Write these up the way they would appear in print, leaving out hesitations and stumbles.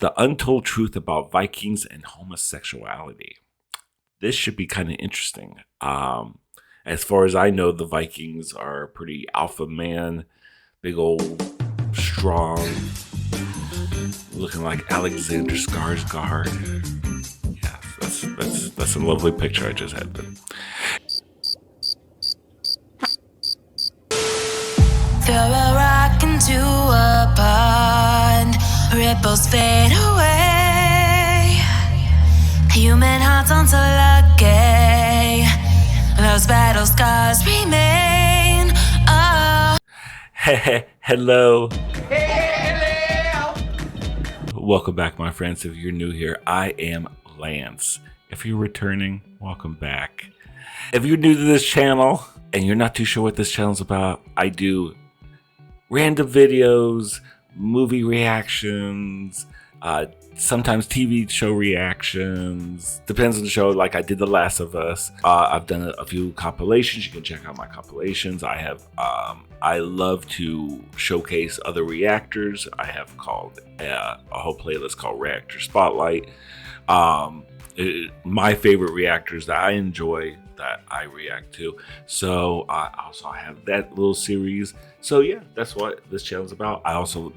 The Untold Truth About Vikings and Homosexuality. This should be kind of interesting. As far as I know, the Vikings are pretty alpha man, big old, strong, looking like Alexander Skarsgård. Yeah, that's a lovely picture I just had there. Throw a rock into a pond, ripples fade away. Human hearts aren't so lucky, those battle scars remain. Oh. Hello. Welcome back, my friends. If you're new here, I am Lance. If you're returning, welcome back. If you're new to this channel and you're not too sure what this channel's about, I do random videos, movie reactions, sometimes TV show reactions. Depends on the show. Like I did The Last of Us. I've done a few compilations. You can check out my compilations. I love to showcase other reactors. I have called a whole playlist called Reactor Spotlight. My favorite reactors that I enjoy that I react to. So I also have that little series. So yeah, that's what this channel's about. I also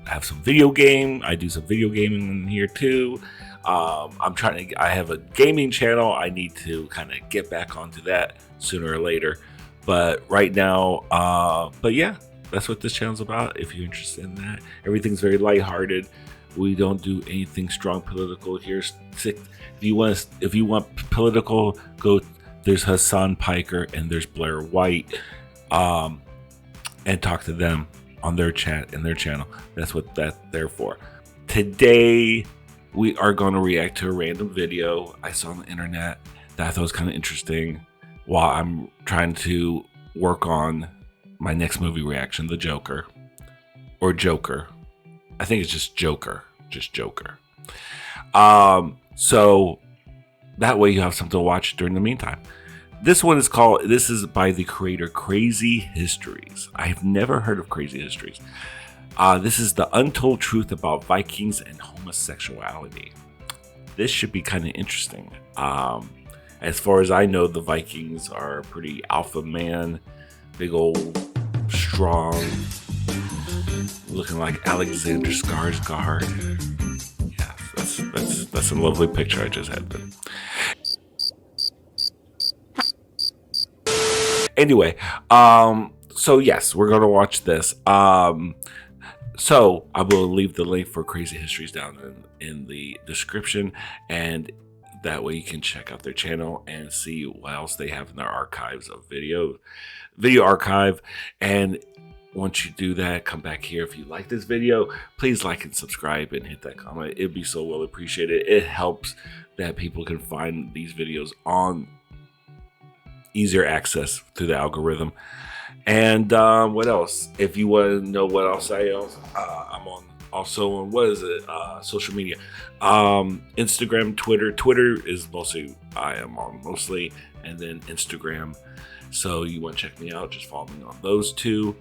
have some video game. I do some video gaming in here too. I have a gaming channel. I need to kind of get back onto that sooner or later. But right now, but yeah, that's what this channel's about. If you're interested in that, everything's very lighthearted. We don't do anything strong political here. If you want political, there's Hassan Piker and there's Blair White, and talk to them on their chat and their channel. That's what that's there for. Today, we are going to react to a random video I saw on the internet that I thought was kind of interesting while I'm trying to work on my next movie reaction, The Joker, or Joker. I think it's just Joker. So that way you have something to watch during the meantime. This is by the creator Crazy Histories. I've never heard of Crazy Histories. This is The Untold Truth About Vikings and Homosexuality. This should be kind of interesting. As far as I know, the Vikings are pretty alpha man, big old, strong, looking like Alexander Skarsgård. Yeah, that's a lovely picture I just had there. Anyway, so yes, we're gonna watch this. So I will leave the link for Crazy Histories down in the description, and that way you can check out their channel and see what else they have in their archives of video archive. And once you do that, come back here. If you like this video, please like and subscribe and hit that comment. It'd be so well appreciated. It helps that people can find these videos on easier access through the algorithm. And what else? If you want to know what else I'm on what is it? Social media, Instagram, Twitter. Twitter is mostly I am on mostly, and then Instagram. So you want to check me out? Just follow me on those two.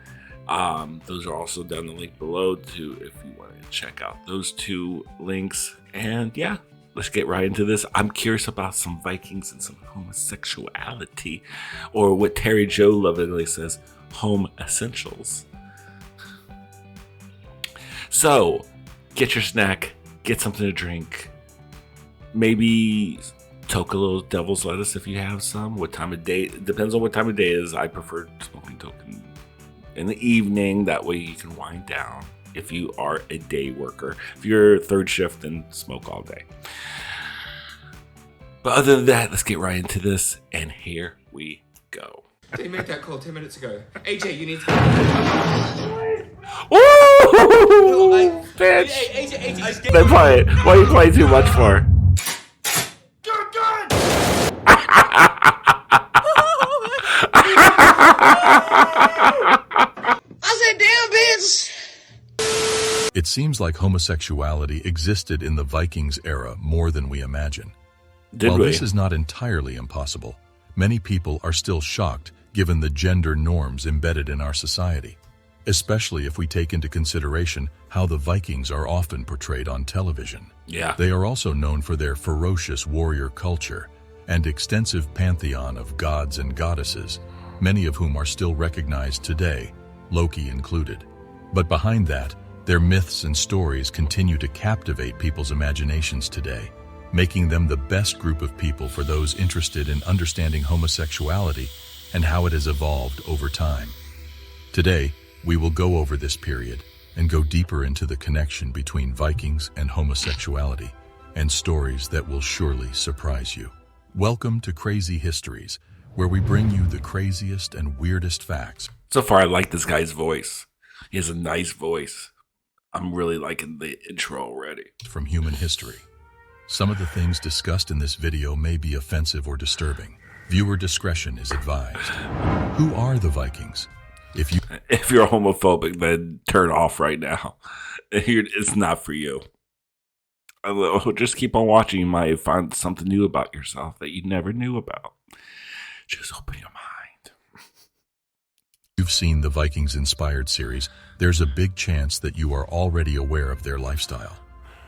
Those are also down the link below too, if you want to check out those two links. And yeah, let's get right into this. I'm curious about some Vikings and some homosexuality, or what Terry Joe lovingly says, home essentials. So get your snack, get something to drink, maybe toke a little devil's lettuce if you have some. What time of day? It depends on what time of day it is. I prefer smoking token in the evening. That way you can wind down if you are a day worker. If you're third shift, then smoke all day. But other than that, let's get right into this. And here we go. They made that call 10 minutes ago. AJ, you need to... Ooh, bitch. AJ. They play it. Why you play too much for? It seems like homosexuality existed in the Vikings era more than we imagine. While this is not entirely impossible, many people are still shocked given the gender norms embedded in our society. especially if we take into consideration how the Vikings are often portrayed on television. Yeah. They are also known for their ferocious warrior culture and extensive pantheon of gods and goddesses, many of whom are still recognized today, Loki included. But behind that, their myths and stories continue to captivate people's imaginations today, making them the best group of people for those interested in understanding homosexuality and how it has evolved over time. Today, we will go over this period and go deeper into the connection between Vikings and homosexuality and stories that will surely surprise you. Welcome to Crazy Histories, where we bring you the craziest and weirdest facts. So far, I like this guy's voice. He has a nice voice. I'm really liking the intro already. From human history. Some of the things discussed in this video may be offensive or disturbing. Viewer discretion is advised. Who are the Vikings? If you're homophobic, then turn off right now. It's not for you. Just keep on watching. You might find something new about yourself that you never knew about. Just open your mind. You've seen the Vikings-inspired series, there's a big chance that you are already aware of their lifestyle.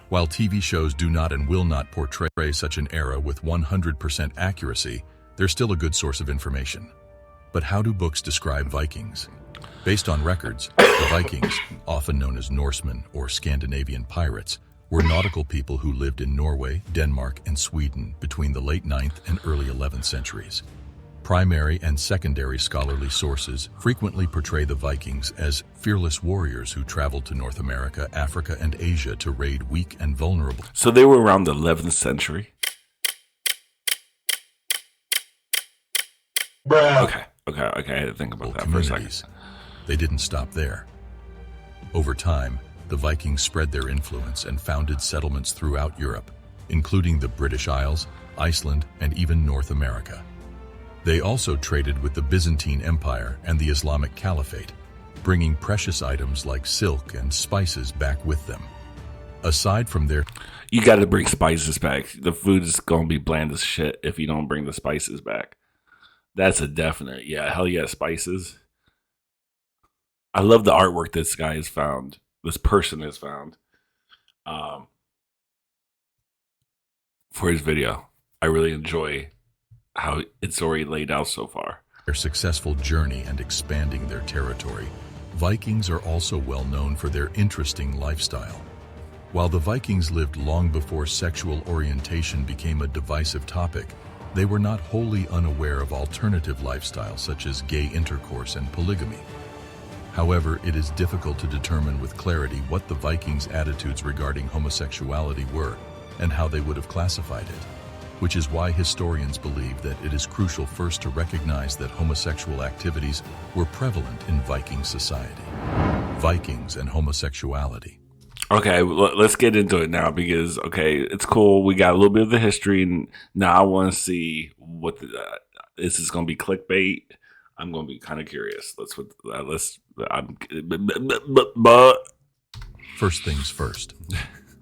While TV shows do not and will not portray such an era with 100% accuracy, they're still a good source of information. But how do books describe Vikings? Based on records, the Vikings, often known as Norsemen or Scandinavian pirates, were nautical people who lived in Norway, Denmark, and Sweden between the late 9th and early 11th centuries. Primary and secondary scholarly sources frequently portray the Vikings as fearless warriors who traveled to North America, Africa, and Asia to raid weak and vulnerable. So they were around the 11th century? Okay, I had to think about that for a second. They didn't stop there. Over time, the Vikings spread their influence and founded settlements throughout Europe, including the British Isles, Iceland, and even North America. They also traded with the Byzantine Empire and the Islamic Caliphate, bringing precious items like silk and spices back with them. Aside from their... You got to bring spices back. The food is going to be bland as shit if you don't bring the spices back. That's a definite. Yeah, hell yeah, spices. I love the artwork this guy has found. This person has found. For his video. I really enjoy how it's already laid out so far. Their successful journey and expanding their territory, Vikings are also well known for their interesting lifestyle. While the Vikings lived long before sexual orientation became a divisive topic, they were not wholly unaware of alternative lifestyles such as gay intercourse and polygamy. However, it is difficult to determine with clarity what the Vikings' attitudes regarding homosexuality were and how they would have classified it, which is why historians believe that it is crucial first to recognize that homosexual activities were prevalent in Viking society. Vikings and homosexuality. Okay, let's get into it now because, okay, it's cool. We got a little bit of the history, and now I want to see what this is going to be clickbait. I'm going to be kind of curious. First things first.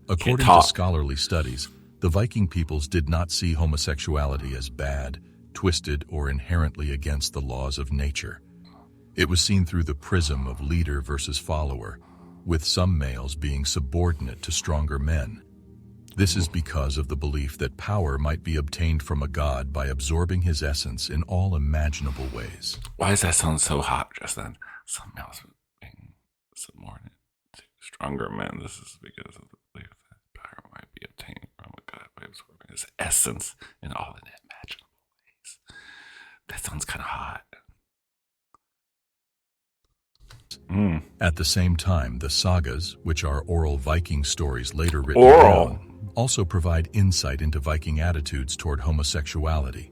According to scholarly studies, the Viking peoples did not see homosexuality as bad, twisted, or inherently against the laws of nature. It was seen through the prism of leader versus follower, with some males being subordinate to stronger men. This is because of the belief that power might be obtained from a god by absorbing his essence in all imaginable ways. Why does that sound so hot just then? Some males being subordinate to stronger men. This is because of the belief that power might be obtained from a god by absorbing his essence in all imaginable ways. That sounds kind of hot. At the same time, the sagas, which are oral Viking stories later written down, also provide insight into Viking attitudes toward homosexuality.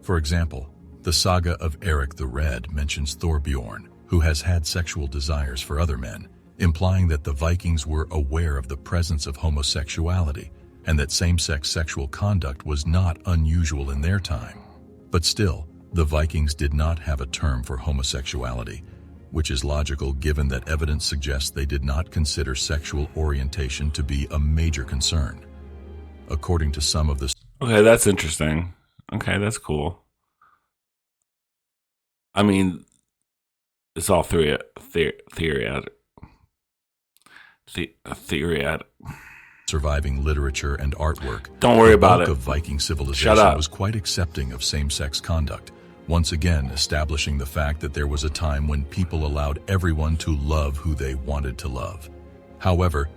For example, the saga of Eric the Red mentions Thorbjorn, who has had sexual desires for other men, implying that the Vikings were aware of the presence of homosexuality and that same-sex sexual conduct was not unusual in their time. But still, the Vikings did not have a term for homosexuality, which is logical given that evidence suggests they did not consider sexual orientation to be a major concern. According to some of the... Okay, that's interesting. Okay, that's cool. I mean, It's all theoretic. Surviving literature and artwork. Don't worry about The it. bulk of Viking civilization Shut up. was quite accepting of same-sex conduct, once again establishing the fact that there was a time when people allowed everyone to love who they wanted to love. However,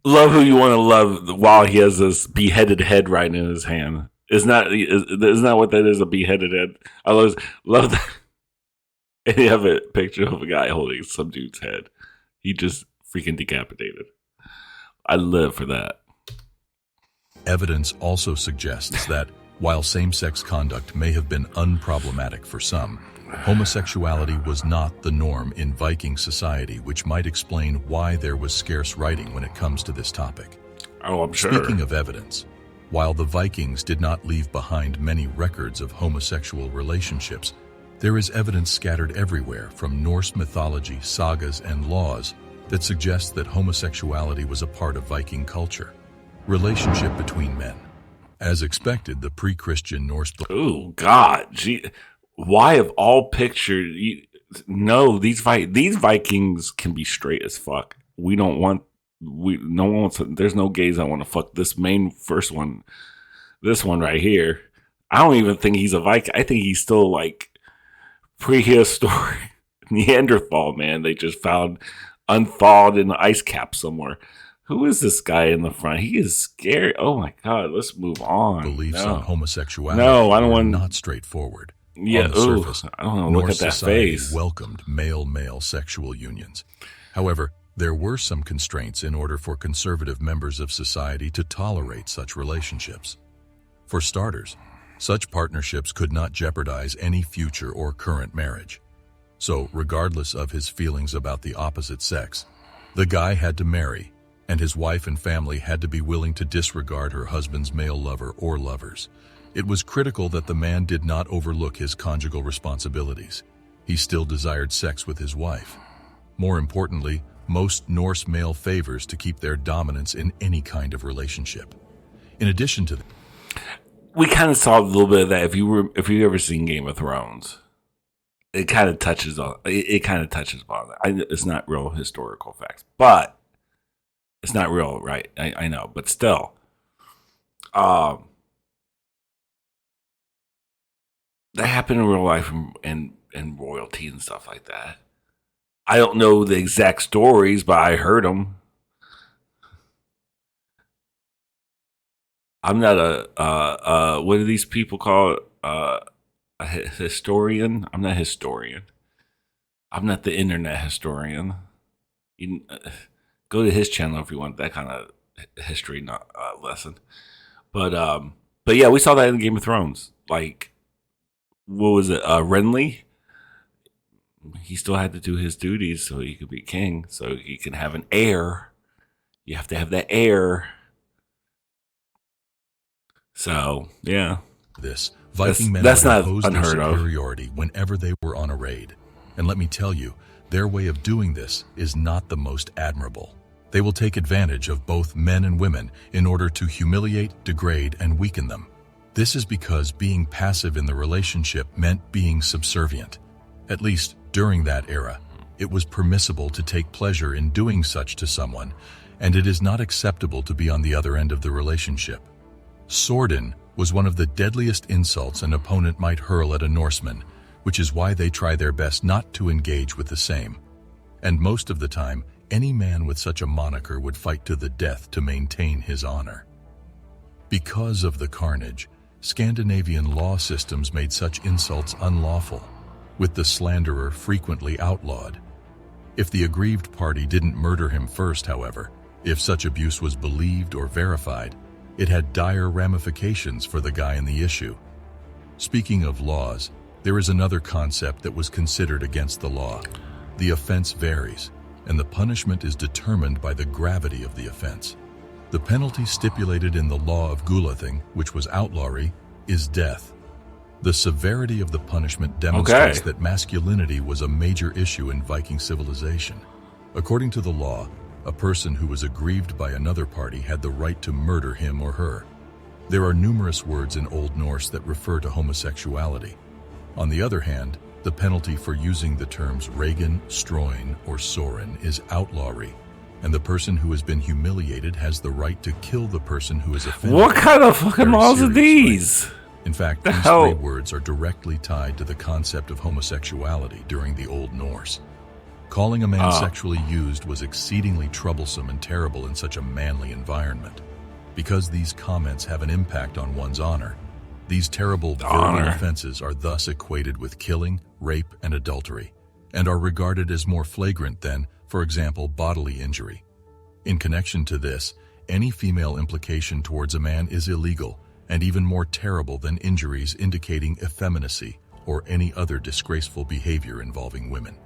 Love who you want to love while he has this beheaded head right in his hand. Isn't that what that is? A beheaded head. I love that. And you have a picture of a guy holding some dude's head. He just freaking decapitated. I live for that. evidence also suggests that, while same-sex conduct may have been unproblematic for some, homosexuality was not the norm in Viking society, which might explain why there was scarce writing when it comes to this topic. Oh, I'm sure. Speaking of evidence, while the Vikings did not leave behind many records of homosexual relationships, there is evidence scattered everywhere from Norse mythology, sagas, and laws that suggest that homosexuality was a part of Viking culture. Relationship between men. As expected, the pre-Christian Norse... Oh, God. Gee, why of all pictures... No, these Vikings can be straight as fuck. We don't want... no one wants... There's no gays that want to fuck this main first one. This one right here. I don't even think he's a Viking. I think he's still like prehistoric Neanderthal, man. They just found unthawed in the ice cap somewhere. Who is this guy in the front? He is scary. Oh my God, let's move on. Beliefs on homosexuality I don't want... not straightforward. Yeah, on the surface, I don't know. Look Norse at that society face. welcomed male-male sexual unions. However, there were some constraints in order for conservative members of society to tolerate such relationships. For starters, such partnerships could not jeopardize any future or current marriage. So, regardless of his feelings about the opposite sex, the guy had to marry, and his wife and family had to be willing to disregard her husband's male lover or lovers. It was critical that the man did not overlook his conjugal responsibilities. He still desired sex with his wife. More importantly, most Norse male favors to keep their dominance in any kind of relationship. In addition to that, We kind of saw a little bit of that. If you ever seen Game of Thrones, it kind of touches on it. Kind of touches upon that. It's not real historical facts, but it's not real, right? I know, but still, that happened in real life and royalty and stuff like that. I don't know the exact stories, but I heard them. I'm not what do these people call it? A historian? I'm not a historian. I'm not the internet historian. You go to his channel if you want that kind of history lesson. But yeah, we saw that in Game of Thrones. Like, what was it? Renly? He still had to do his duties so he could be king, so he can have an heir. You have to have that heir. So, yeah. Viking men that's would not impose their unheard of. superiority whenever they were on a raid. And let me tell you, their way of doing this is not the most admirable. They will take advantage of both men and women in order to humiliate, degrade, and weaken them. This is because being passive in the relationship meant being subservient. At least during that era, it was permissible to take pleasure in doing such to someone, and it is not acceptable to be on the other end of the relationship. Sordin was one of the deadliest insults an opponent might hurl at a Norseman, which is why they try their best not to engage with the same. And most of the time, any man with such a moniker would fight to the death to maintain his honor. Because of the carnage, Scandinavian law systems made such insults unlawful, with the slanderer frequently outlawed. If the aggrieved party didn't murder him first, however, if such abuse was believed or verified, it had dire ramifications for the guy in the issue. Speaking of laws, there is another concept that was considered against the law. The offense varies, and the punishment is determined by the gravity of the offense. The penalty stipulated in the law of Gulathing, which was outlawry, is death. The severity of the punishment demonstrates that masculinity was a major issue in Viking civilization. According to the law, a person who was aggrieved by another party had the right to murder him or her. There are numerous words in Old Norse that refer to homosexuality. On the other hand, The penalty for using the terms Reagan, Stroin, or Soren is outlawry, and the person who has been humiliated has the right to kill the person who is offended. What kind of fucking Very laws are serious, these? right? In fact, The these hell? 3 words are directly tied to the concept of homosexuality during the Old Norse. Calling a man sexually used was exceedingly troublesome and terrible in such a manly environment. Because these comments have an impact on one's honor, these terrible verbal offenses are thus equated with killing, rape, and adultery, and are regarded as more flagrant than, for example, bodily injury. In connection to this, any female implication towards a man is illegal and even more terrible than injuries indicating effeminacy or any other disgraceful behavior involving women.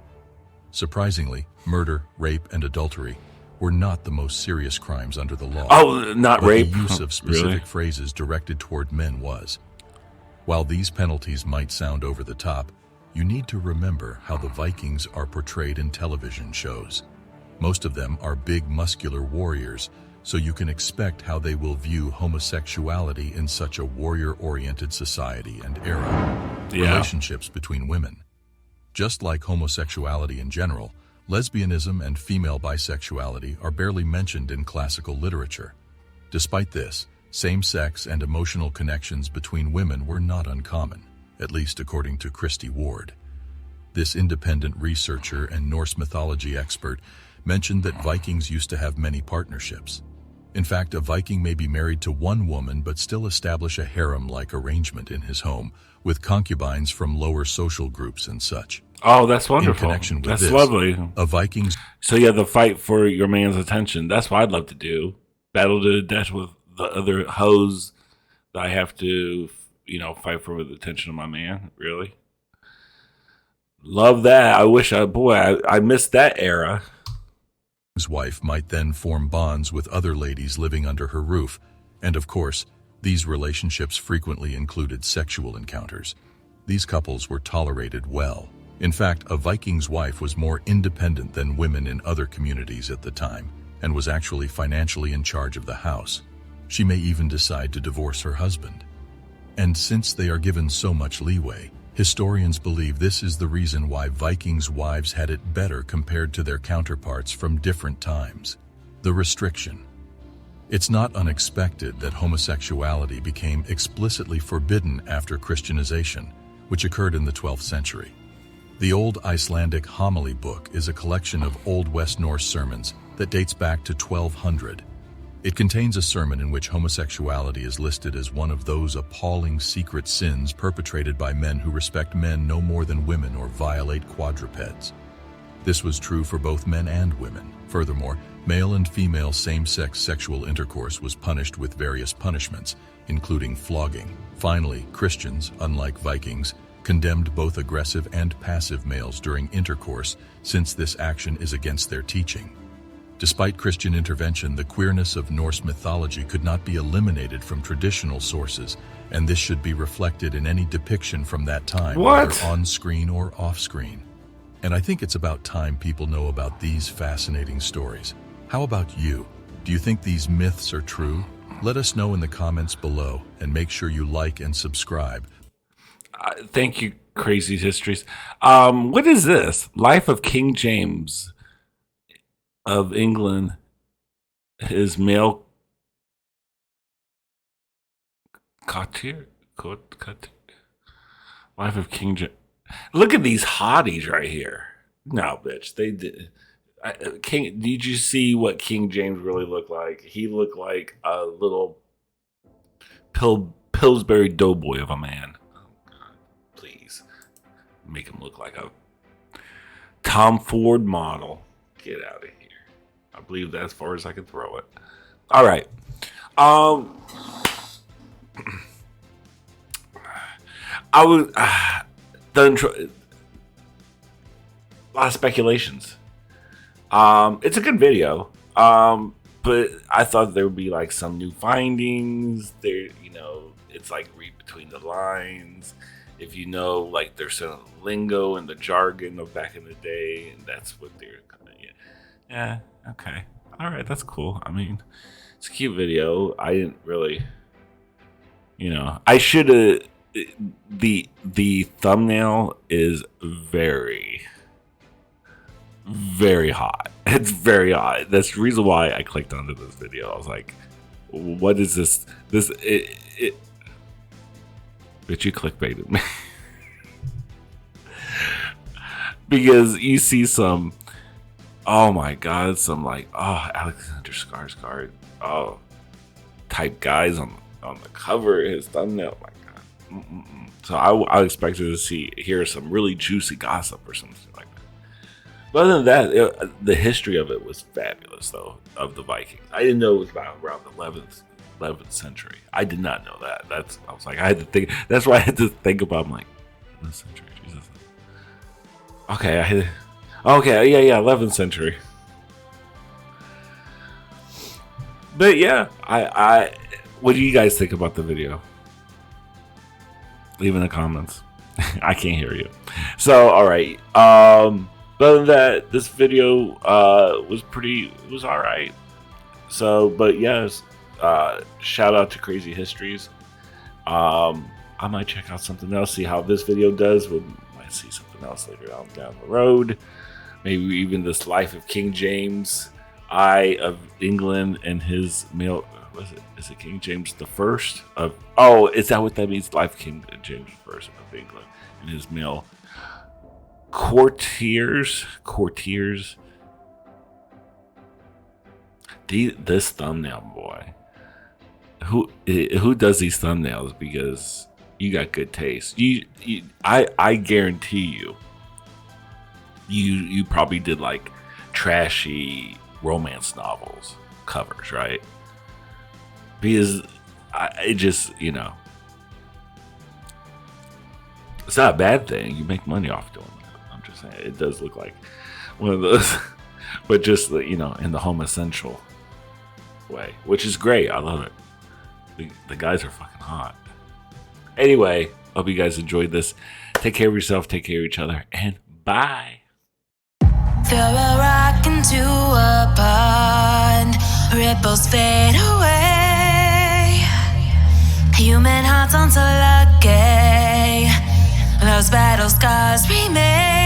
Surprisingly, murder, rape, and adultery were not the most serious crimes under the law. Oh, not but rape? The use of specific Really? phrases directed toward men was. While these penalties might sound over the top, you need to remember how the Vikings are portrayed in television shows. Most of them are big, muscular warriors, so you can expect how they will view homosexuality in such a warrior-oriented society and era. Yeah. Relationships between women. Just like homosexuality in general, lesbianism and female bisexuality are barely mentioned in classical literature. Despite this, same-sex and emotional connections between women were not uncommon, at least according to Christy Ward. This independent researcher and Norse mythology expert mentioned that Vikings used to have many partnerships. In fact, a Viking may be married to one woman but still establish a harem-like arrangement in his home, with concubines from lower social groups and such. Oh, that's wonderful. In connection with That's this, lovely. a Viking's So you have to fight for your man's attention. That's what I'd love to do. Battle to the death with the other hoes that I have to, fight for the attention of my man. Really? Love that. I missed that era. wife might then form bonds with other ladies living under her roof, and of course, these relationships frequently included sexual encounters. These couples were tolerated well. In fact, a Viking's wife was more independent than women in other communities at the time, and was actually financially in charge of the house. She may even decide to divorce her husband. And since they are given so much leeway, historians believe this is the reason why Vikings' wives had it better compared to their counterparts from different times. The restriction. It's not unexpected that homosexuality became explicitly forbidden after Christianization, which occurred in the 12th century. The Old Icelandic Homily Book is a collection of Old West Norse sermons that dates back to 1200. It contains a sermon in which homosexuality is listed as one of those appalling secret sins perpetrated by men who respect men no more than women or violate quadrupeds. This was true for both men and women. Furthermore, male and female same-sex sexual intercourse was punished with various punishments, including flogging. Finally, Christians, unlike Vikings, condemned both aggressive and passive males during intercourse, since this action is against their teaching. Despite Christian intervention, the queerness of Norse mythology could not be eliminated from traditional sources, and this should be reflected in any depiction from that time, whether on-screen or off-screen. And I think it's about time people know about these fascinating stories. How about you? Do you think these myths are true? Let us know in the comments below, and make sure you like and subscribe. Thank you, Crazy Histories. What is this? Life of King James of England. His male courtier. Life of King James. Look at these hotties right here. No, bitch. They did. Did you see what King James really looked like? He looked like a little Pillsbury Doughboy of a man. Please make him look like a Tom Ford model. Get out of here. I believe that's as far as I can throw it. All right. I was done. A lot of speculations. It's a good video. But I thought there would be like some new findings. There, it's like read between the lines. If like there's some lingo and the jargon of back in the day, and that's what they're yeah, okay. All right, that's cool. I mean, it's a cute video. I didn't really, I should have, the thumbnail is very, very hot. It's very hot. That's the reason why I clicked onto this video. I was like, what is this? But you clickbaited me. Because you see some, oh my God, some like, oh, Alexander Skarsgård, oh, type guys on the cover, his thumbnail. Oh my God. So I expected to hear some really juicy gossip or something like that. But other than that, the history of it was fabulous, though, of the Vikings. I didn't know it was about around the 11th century. I did not know that. I was like, I had to think. That's why I had to think about. I'm like, 11th century, Jesus. Okay, yeah, 11th century. But yeah, I what do you guys think about the video? Leave in the comments. I can't hear you. So, all right. But other than that, this video was all right. So, but yes, shout out to Crazy Histories. I might check out something else, see how this video does. We might see something else later down the road. Maybe even this Life of King James I of England and his male. Is it King James the First of? Oh, is that what that means? Life of King James the First of England and his male courtiers. This thumbnail, boy. Who does these thumbnails? Because you got good taste. I guarantee you probably did like trashy romance novels covers, right? Because it just, it's not a bad thing. You make money off doing that. I'm just saying, it does look like one of those, but just, in the homosexual way, which is great. I love it. The guys are fucking hot. Anyway, hope you guys enjoyed this. Take care of yourself, take care of each other, and bye. Throw a rock into a pond, ripples fade away. Human hearts aren't so lucky, those battle scars remain.